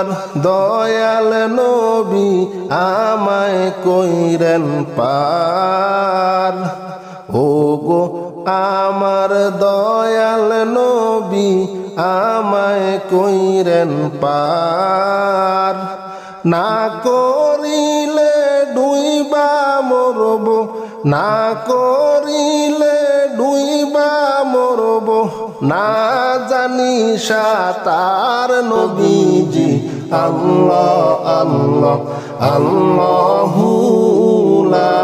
আমার দয়াল নবী আমায় কইরেন পার। ওগো আমার দয়াল নবী আমায় কইরেন পার। না করিলে ডুইবা মরব, না করিলে ডুইবা মরব, না জানি সাঁতার নবীজি। আল্লাহ আল্লাহ আল্লাহু লা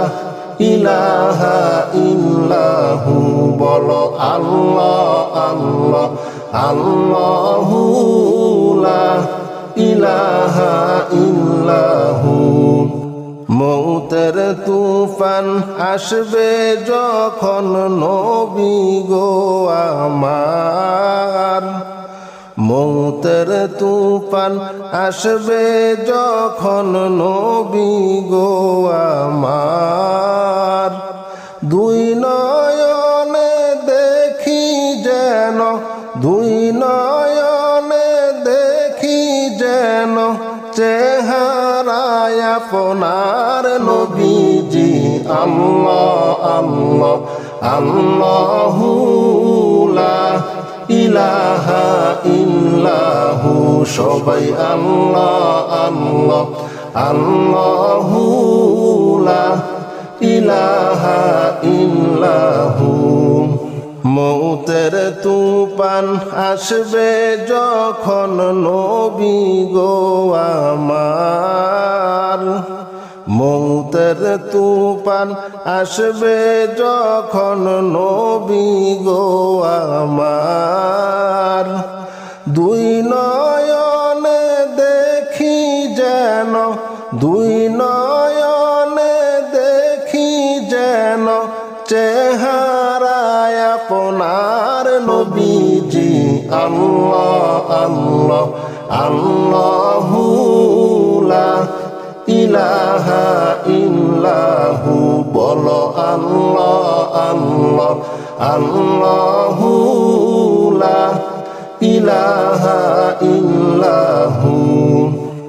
ইলাহা ইল্লাহু, বলো আল্লাহ আল্লাহ আল্লাহু লা ইলাহা ইল্লাহু। মৌতের তুফান আসবে যখন নবী গো আমার, মৌতের তুফান আসবে যখন নবী গো আমার। দুই নয়নে দেখি যেন, দুই নয়নে দেখি যেন চেহারায় আপনার নবীজি। আল্লাহ আল্লাহ আল্লাহু লা ইলাহা ইল্লাহু, সবাই আল্লাহ আল্লাহ আল্লাহু লা ইলাহা ইল্লাহু। মৌতের তুফান আসবে যখন নবী গো আমার, মৌতের তুফান আসবে যখন নবী গো আমার। দুই নয়নে দেখি যেন, দুই নয়নে দেখি যেন চেহারায় আপনার নবীজি। আল্লাহ আল্লাহ আল্লাহু লা ইলাহা ইল্লাহু, বলো আল্লাহ আল্লাহ আল্লাহু লা ইলাহা ইল্লাহু।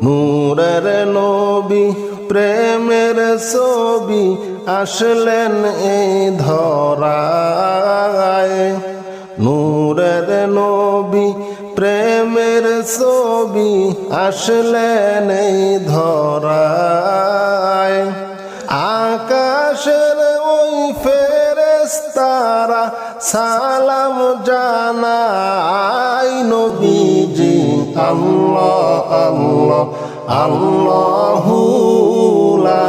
নূরের নবী প্রেমের ছবি আসলেন এই ধরায়, নূরের নবী প্রেমের ছবি আসলেন এই ধরায়। আকাশের ওই ফেরেশতারা সালাম জানায় নবীজি। আল্লাহ আল্লাহ আল্লাহু লা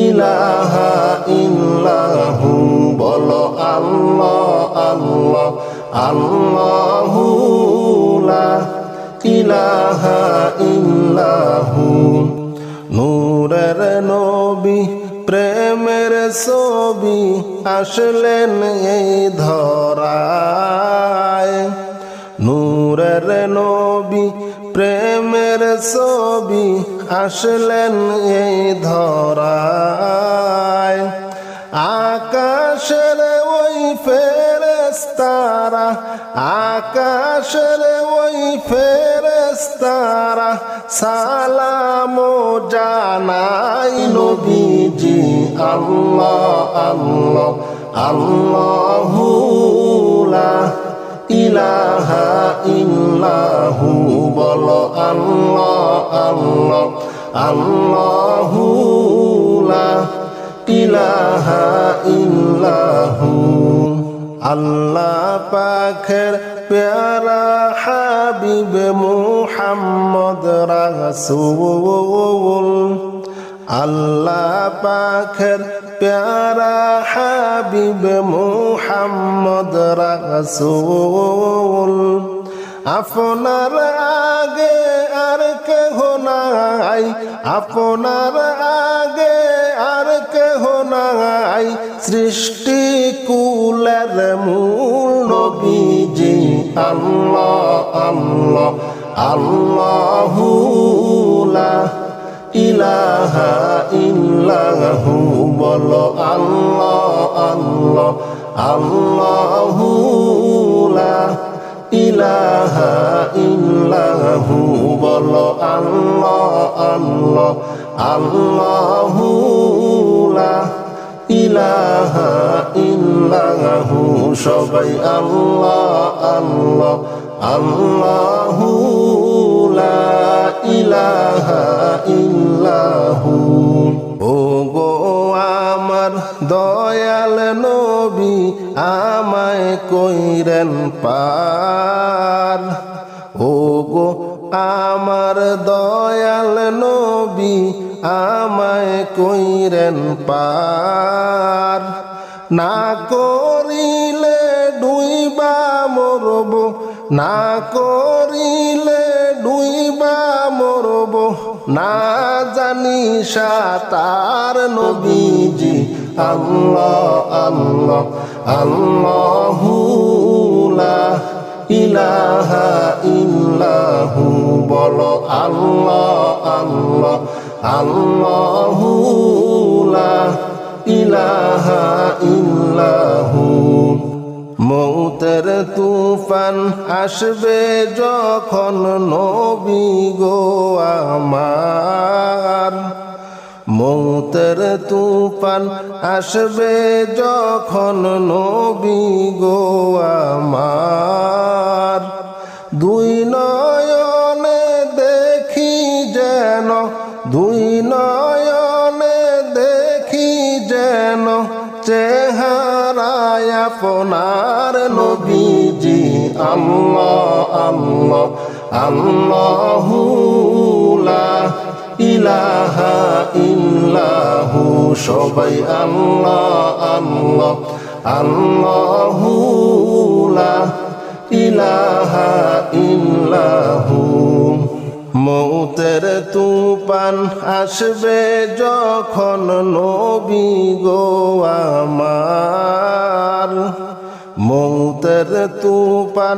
ইলাহা ইল্লাহু, বলো আল্লাহ আল্লাহ আল্লাহু লা ইলাহা ইল্লাহু। নূরের নবী প্রেমের ছবি আসলেন এই ধরায়, নূরের নবী প্রেমের ছবি আসলেন এই ধরায়। আকাশের ওই ফেরেশতারা, আকাশের ওই ফেরেশতারা সালাম জানাই নবীজি। আল্লাহ আল্লাহ আল্লাহু লা ইলাহা ইল্লাহু, বলো আল্লাহ আল্লাহ আল্লাহু লা ইলাহা ইল্লাহু। আল্লাহ পাকের প্যারা হাবিব মুহাম্মদ রাসূল, আল্লাহ পাকের প্যারা হাবিব মুহাম্মদ রাসূল। আপনার আগে আর কেহ নাই, আপনার আগে আর কেহ নাই, সৃষ্টি কুলের মূল নবীজি। আল্লাহ আল্লাহ আল্লাহু লা ইলাহা ইল্লাহু, বলো আল্লাহ আল্লাহ আল্লাহু লা ইলাহা ইল্লাহু, বলো আল্লাহ আল্লাহ আল্লাহু লা ইলাহা ইল্লাহু সবাই আল্লাহ আল্লাহ আল্লাহু লা ইলাহা ইল্লাহু। ও গো আমার দয়াল নবী আমায় কইরেন পার, ও গো আমার দয়াল নবী আমায় কইরেন পার। না করিলে ডুইবা মরব, না করিলে ডুইবা মরব, না জানি সাঁতার নবীজি আল্লাহ আল্লাহ আল্লাহু লা ইলাহা ইল্লাহু বলো আল্লাহ আল্লাহ আল্লাহু লা ইলাহা ইল্লাহু। মৌতের তুফান আসবে যখন নবী গো আমার, মৌতের তুফান আসবে যখন নবী গো আমার। দুই নয়নে দেখি যেন, দুই নয়নে দেখি যেন চেহারায় আপনার নবীজি আল্লাহ আল্লাহ আল্লাহু লা ইলাহা ইল্লাহু সবাই আল্লাহ আল্লাহ আল্লাহু লা ইলাহা ইল্লাহু। মৌতের তুফান আসবে যখন নবী গো আমার, মৌতের তুফান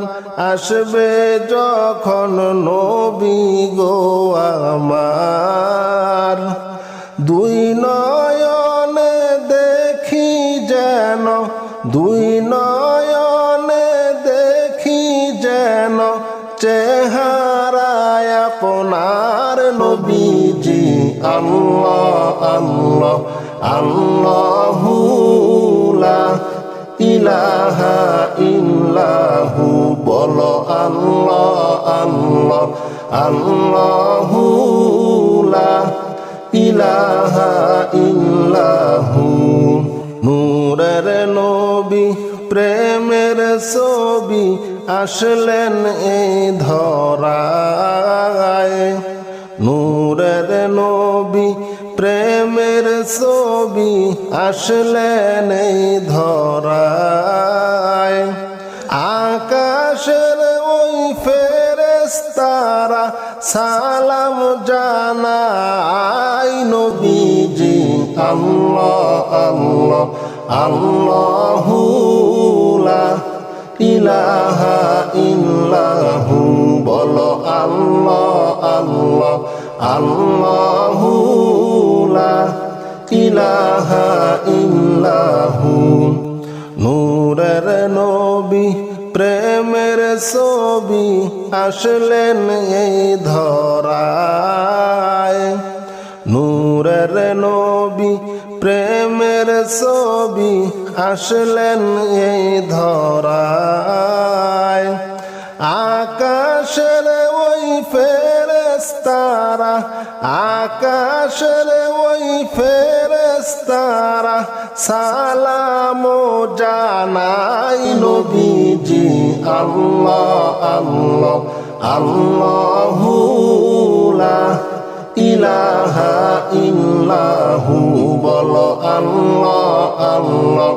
আসবে যখন নবী গো আমার। দুই নয়নে দেখি যেন, দুই নয়নে দেখি যেন চেহারায় আপনার নবীজি আল্লাহ আল্লাহ আল্লাহু লা ইলাহা ইল্লাহু বলো আল্লাহ আল্লাহ আল্লাহু লা ইলাহা ইল্লাহু। নূরের নবী প্রেমের ছবি আসলেন এই ধরায়, নূরের নবী প্রেমের ছবি আসলেন এই ধরায়। আকাশের ওই ফেরেশতারা সালাম জানায় নবীজি আল্লাহ আল্লাহ আল্লাহু লা ইলাহা ইল্লাহু বলো আল্লাহ আল্লাহ আল্লাহু লা ইলাহা ইল্লাহু। নূরের নবী প্রেমের ছবি আসলেন এই ধরায়, নূরের নবী প্রেমের ছবি আসলেন এই ধরায়। আকাশের ওই ফেরেশতারা, আকাশের ওই ফেরেশতারা সালাম জানাই নবীজি আল্লাহ আল্লাহ আল্লাহু লা ইলাহা ইল্লাহু বলো আল্লাহ আল্লাহ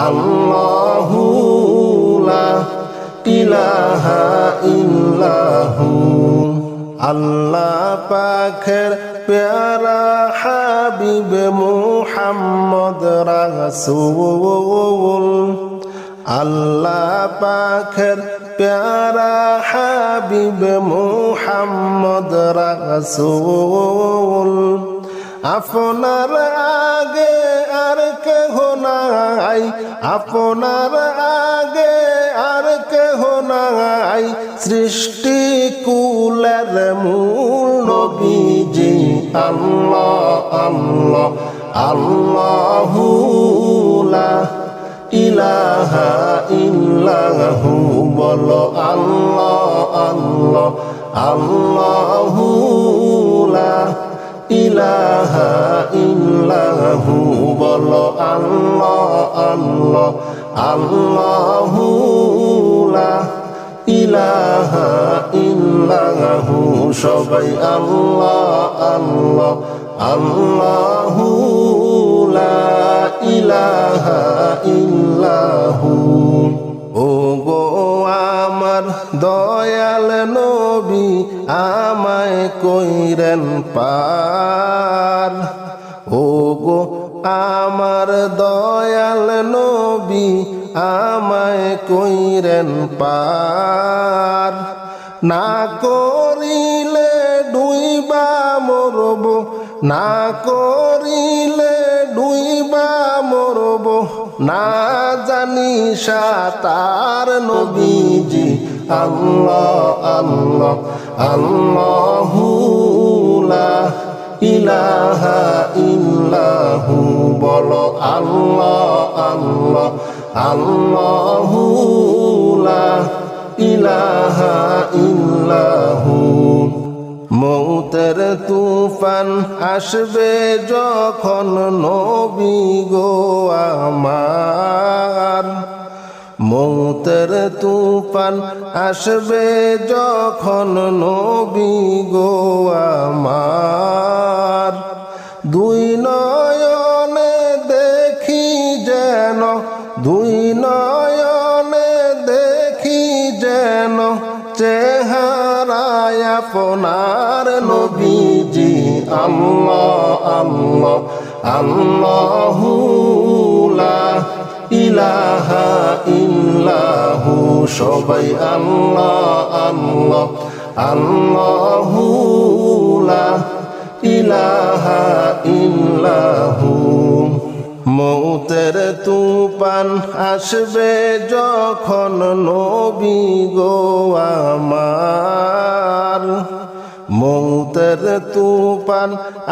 আল্লাহু লা ইলাহা ইল্লাহু। আল্লাহ পাকের প্যারা হাবিব মুহাম্মদ রাসূল, আল্লাহ পাকের প্যারা হাবিব মুহাম্মদ রাসূল। আপনার আগে আর কেহ নাই, আপনার আগে আর কেহ নাই, সৃষ্টি কুলের মূল আল্লাহ আল্লাহ আল্লাহু লা ইলাহা ইল্লাহু বলো আল্লাহ আল্লাহ আল্লাহু লা ইলাহা ইল্লাহু বলো আল্লাহ আল্লাহ আল্লাহু লা ইলাহা ইল্লাহু সবাই আল্লাহ আল্লাহ আল্লাহু লা ইলাহা ইল্লাহু ও গো আমার দয়াল নবী আমায় কইরেন পার ও গো আমার দয়াল নবী আমায় কইরেন পার না করিলে ডুইবা মরব না করিলে ডুইবা মরব না জানি সাতার নবীজি আল্লাহ আল্লাহ আল্লাহু লা ইলাহা ইল্লাহু বলো আল্লাহ আল্লাহ আল্লাহু লা ইলাহা ইল্লাহু মৌতের তুফান আসবে যখন নবী গো আমার মৌতের তুফান আসবে যখন নবী গো আমার দুই নয়নে দেখি যেন দুই নয়নে দেখি যেন চেহারায় আপনার নবীজি আল্লাহ আল্লাহ আল্লাহু লা ইলাহা ইল্লাহু সবাই আল্লাহ আল্লাহ আল্লাহু লা ইলাহা ইল্লাহু মৌতের তুফান আসবে যখন নবী গো আমার মৌতের তুফান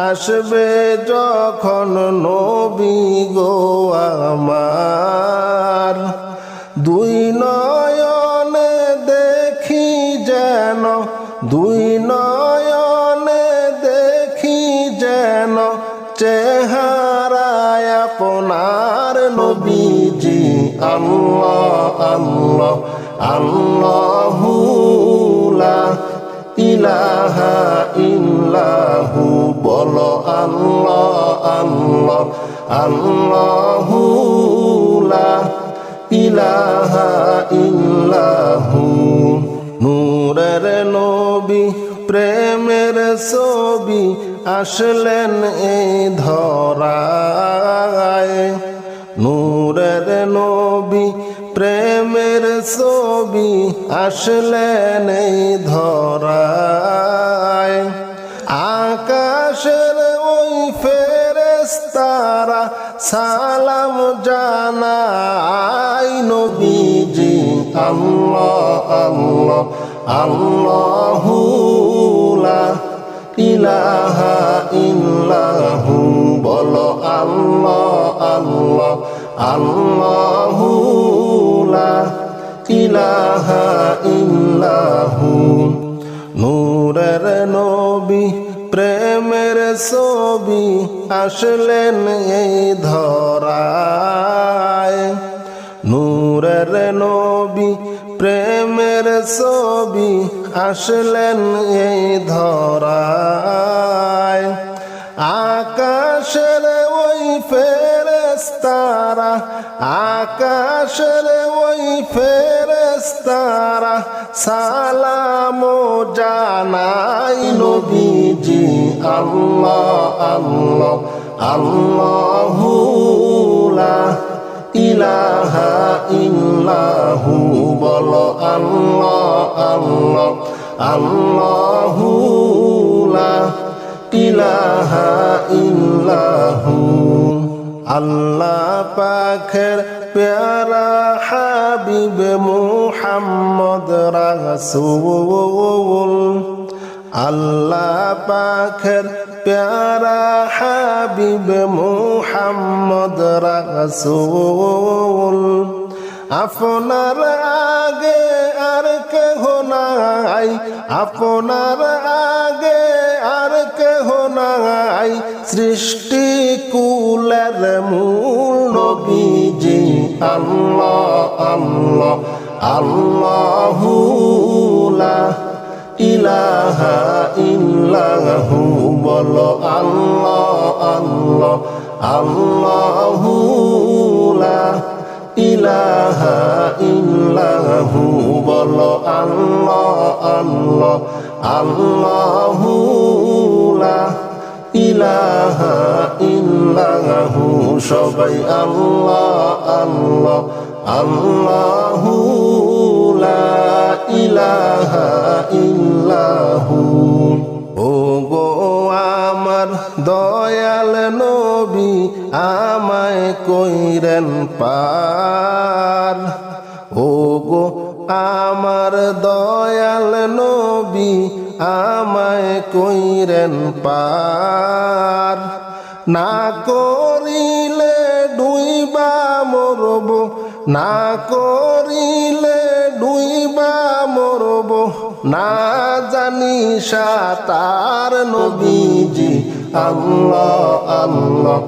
আসবে যখন নবী গো আমার দুই নয়নে দেখি যেন দুই নয়নে দেখি যেন চেহারায় আপনার নবীজি আল্লাহ আল্লাহ আল্লাহু লা ইলাহা ইল্লাহু বলো আল্লাহ আল্লাহ আল্লাহু লা ইলাহা ইল্লাহু নূরের নবী প্রেমের ছবি আসলেন এই ধরায় নূরের নবী প্রেমের ছবি আসলেন এই ধরায় আকাশের ওই ফেরেশতারা সালাম জানায় নবীজি আল্লাহ আল্লাহ আল্লাহু লা ইলাহা ইল্লাহু বলো আল্লাহ আল্লাহ আল্লাহু লা ইলাহা ইল্লাহু নূরের নবী প্রেমের ছবি আসলেন এই ধরায় নূরের নবী প্রেমের ছবি আসলেন এই ধরায় আকাশের ওই ফেরেশতারা আকাশের ওই ফেরেশতারা সালাম জানাই নবীজি আল্লাহ আল্লাহ আল্লাহু লা ইলাহা ইল্লাহু বলো আল্লাহ আল্লাহ আল্লাহু লা ইলাহা ইল্লাহু আল্লাহ পাকের প্যারা হাবিব মুহাম্মদ রাসূল আল্লাহ পাকের প্যারা হাবিব মুহাম্মদ রাসূল আপনার আগে আর কেহ নাই আপনার আগে আর কেহ নাই সৃষ্টি কুলের মূল নবীজি আল্লাহ আল্লাহ আল্লাহু লা ইলাহা ইল্লাহু বলো আল্লাহ আল্লাহ আল্লাহু লা ইলাহা ইল্লাহু বলো আল্লাহ আল্লাহ আল্লাহু লা ইলাহা ইল্লাহু সবাই আল্লাহ আল্লাহ আল্লাহু লা ইলাহা ইল্লাহু ও গো আমার দয়াল নবী আমায় কইরেন পার ও গো আমার দয়াল নবী আমায় কইরেন পার না করিলে ডুইবা মরব না করিলে ডুইবা মরব না জানি সাতার নবীজি আল্লাহ আল্লাহ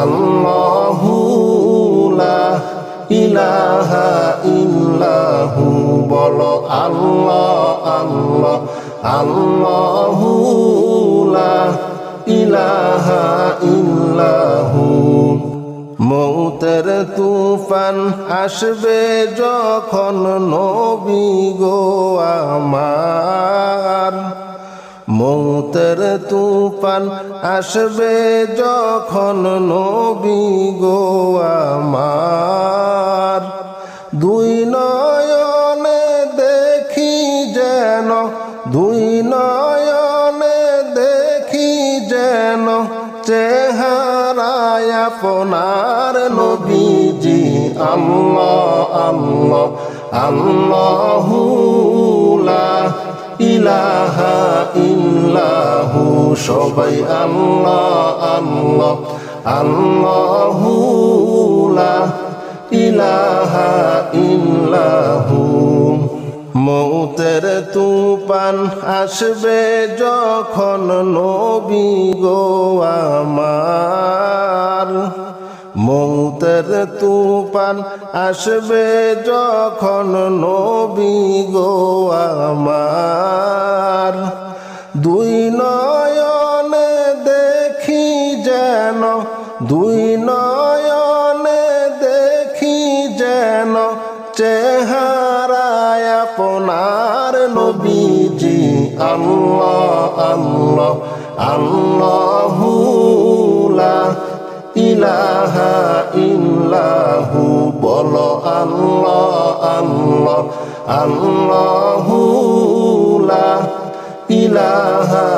আল্লাহু লা ইলাহা ইল্লাহু বলো আল্লাহ আল্লাহ আল্লাহু লা ইলাহা ইল্লাহু মৌতের তুফান আসবে যখন নবী গো আমার মৌতের তুফান আসবে যখন নবী গো আমার দুই নয়নে দেখি যেন দুই নয়নে দেখি যেন চেহারায় আপনার নবীজি আল্লাহ আল্লাহ আল্লাহু লা ইলাহা ইল্লাহু সবাই আল্লাহ আল্লাহ আল্লাহু লা ইলাহা ইল্লাহু মৌতের তুফান আসবে যখন নবী গো আমার মৌতের তুফান আসবে যখন নবী গো আমার দুই নয়নে দেখি যেন দুই নয়নে দেখি যেন চেহারায় আপনার নবীজি আল্লাহ আল্লাহ আল্লাহু লা ইলাহা ইল্লাহু বলো আল্লাহ আল্লাহ আল্লাহু লা ইলাহা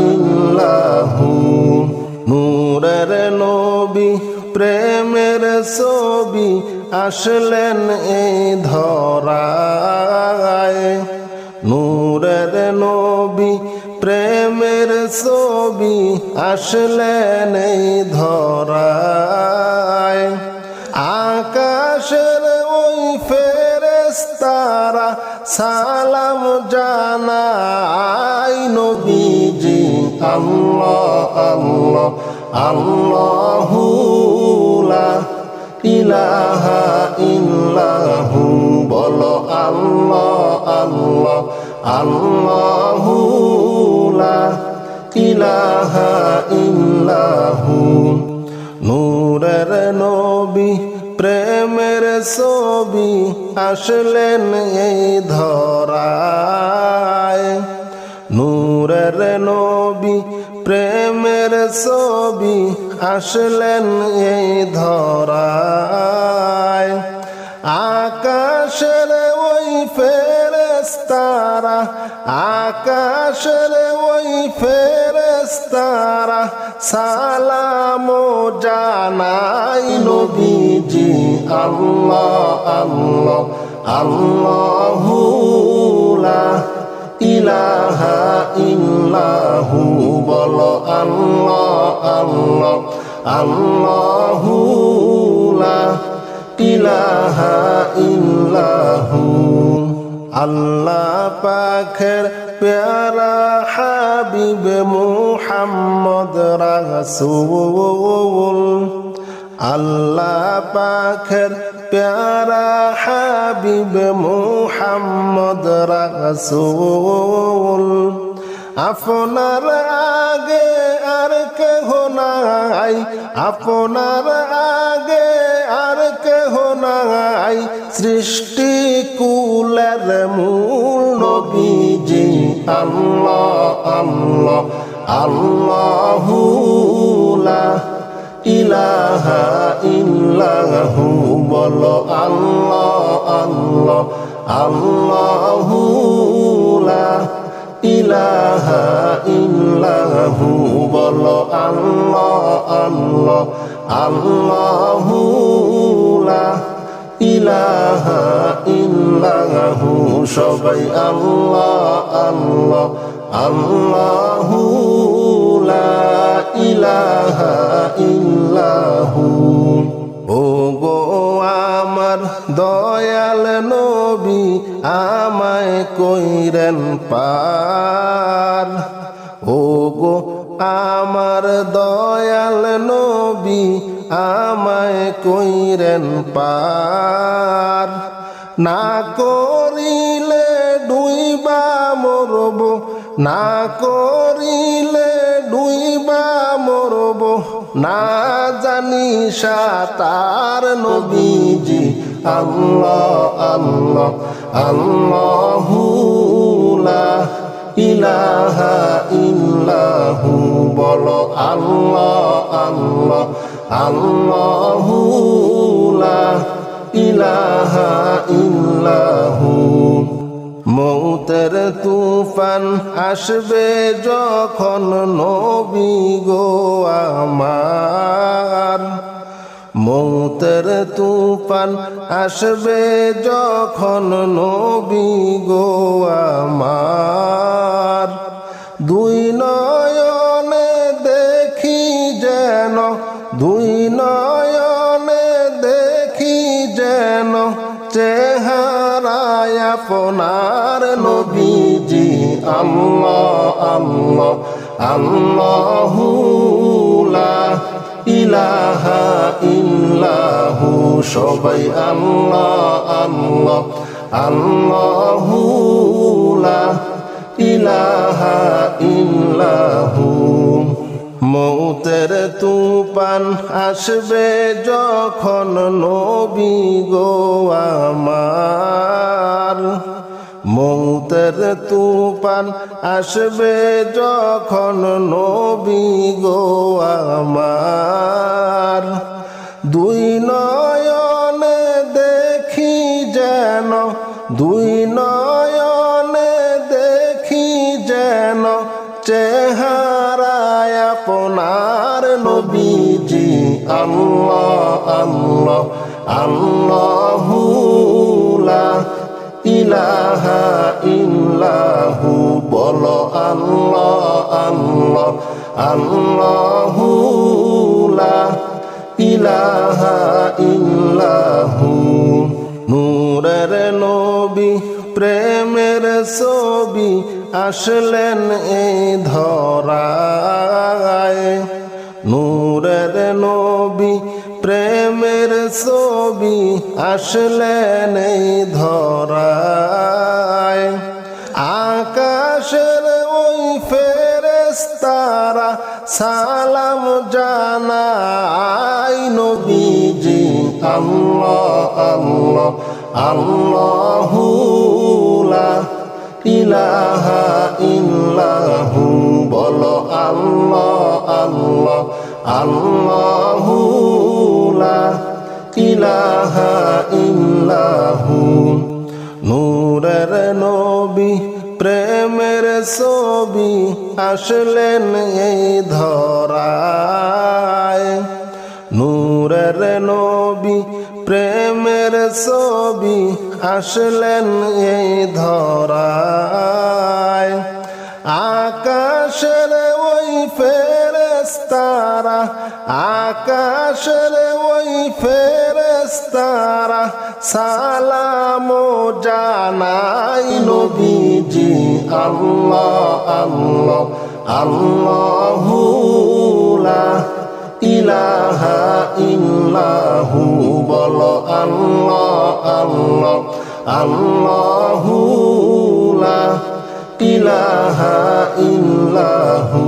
ইল্লাহু নূরের নবী প্রেমের ছবি আসলেন এই ধরায় নূরের নবী প্রেমের ছবি আসলেন এই ধরায় আকাশের ওই ফেরেশতারা সালাম জানায় নবীজি আল্লাহ আল্লাহ আল্লাহু লা ইলাহা ইল্লাহু বলো আল্লাহ আল্লাহ আল্লাহু লা ইলাহা ইল্লাহু নূরের নবী প্রেমের ছবি আসলেন এই ধরায় নূরের নবী প্রেমের ছবি আসলেন এই ধরায় আকাশের ওই ফেরেশতারা আকাশের ওই ফেরেশতারা সালাম জানাই নবীজি আল্লাহ আল্লাহ আল্লাহু লা ইলাহা ইল্লাল্লাহ ইল্লাহু বলো আল্লাহ আল্লাহ আল্লাহু লা ইলাহা ইল্লাহু আল্লাহ পাকের প্যারা হাবিব মুহাম্মদ রাসূল আল্লাহ পাকের প্যারা হাবিব মুহাম্মদ রাসূল আপনার আগে আর কেহ নাই আপনার আগে আর কেহ নাই সৃষ্টি কুলের মূল নবীজি আল্লাহ আল্লাহ আল্লাহু লা ইলাহা ইল্লাহু বলো আল্লাহ আল্লাহ আল্লাহু লা ইলাহা ইল্লাহু বলো আল্লাহ আল্লাহ আল্লাহু লা ইলাহা ইল্লাহু সবাই আল্লাহ আল্লাহ আল্লাহু লা ইলাহা ইল্লাহু ও গো আমার দয়াল নবী আমায় কইরেন পার ও গো আমার দয়াল নবী আমায় কইরেন পার না করিলে ডুইবা মরব না করিলে ডুইবা মরব না জানি সাতার নবীজি আল্লাহ আল্লাহ আল্লাহু লা ইলাহা ইল্লাহু বলো আল্লাহ আল্লাহ আল্লাহু লা ইলাহা ইল্লাহু মৌতের তুফান আসবে যখন নবী গো আমার মৌতের তুফান আসবে যখন নবী গো আমার দুই নয়নে দেখি যেন দুই নয়নে দেখি যেন চেহারায় আপনার নবীজি আল্লাহ আল্লাহ আল্লাহু লা ইলাহা ইল্লাহু সবাই আল্লাহ আল্লাহ আল্লাহু লা ইলাহা ইল্লাহু মৌতের তুফান আসবে যখন নবী গো আমার মৌতের তুফান আসবে যখন নবী গো আমার দুই নয়নে দেখি যেন দুই নয়নে দেখি যেন চেহারায় আপনার নবীজি আল্লাহ আল্লাহ আল্লাহু লা ইলাহা ইল্লাহু বলো আল্লাহ আল্লাহ আল্লাহু লা ইলাহা ইল্লাহু নূরের নবী প্রেমের ছবি আসলেন এই ধরায় নূরের নবী প্রেমের ছবি আসলেন এই ধরায় আকাশের ওই ফেরেশতারা সালাম জানায় নবীজি আল্লাহ আল্লাহ আল্লাহু লা ইলাহা ইল্লাহু বলো আল্লাহ আল্লাহ আল্লাহু লা ইলাহা ইল্লাহু নূরের নবী প্রেমের ছবি আসলেন এই ধরায় নূরের নবী প্রেমের ছবি আসলেন এই ধরায় আকাশের ওই ফেরেশতারা আকাশের ওই ফেরেশতারা সালাম জানাই নবীজি আল্লাহ আল্লাহ আল্লাহু লা ইলাহা ইল্লাহু বলো আল্লাহ আল্লাহ আল্লাহু লা ইলাহা ইল্লাহু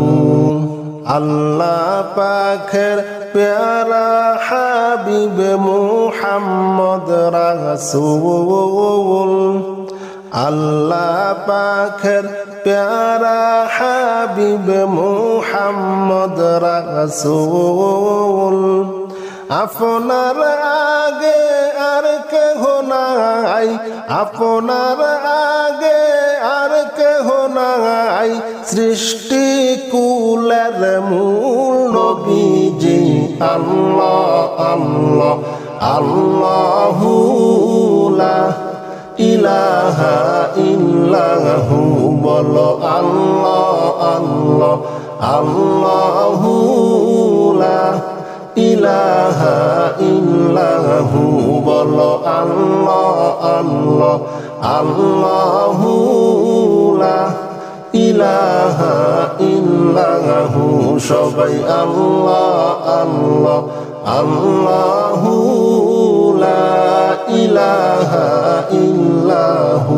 আল্লাহ পাকের প্যারা হাবিব মুহাম্মদ রাসূল আল্লাহ পাকের প্যারা হাবিব মুহাম্মদ রাসূল আপনার আগে আর কেহ নাই আপনার আগে আর কেহ নাই সৃষ্টি কুলের মূল নবীজি আল্লাহ আল্লাহ আল্লাহু লা ইলাহা ইল্লাহু বলো আল্লাহ আল্লাহ আল্লাহু লা ইলাহা ইল্লাহু বলো আল্লাহ আল্লাহ আল্লাহু লা ইলাহা ইল্লাহু সবাই আল্লাহ আল্লাহ আল্লাহু লা ইলাহা ইল্লাহু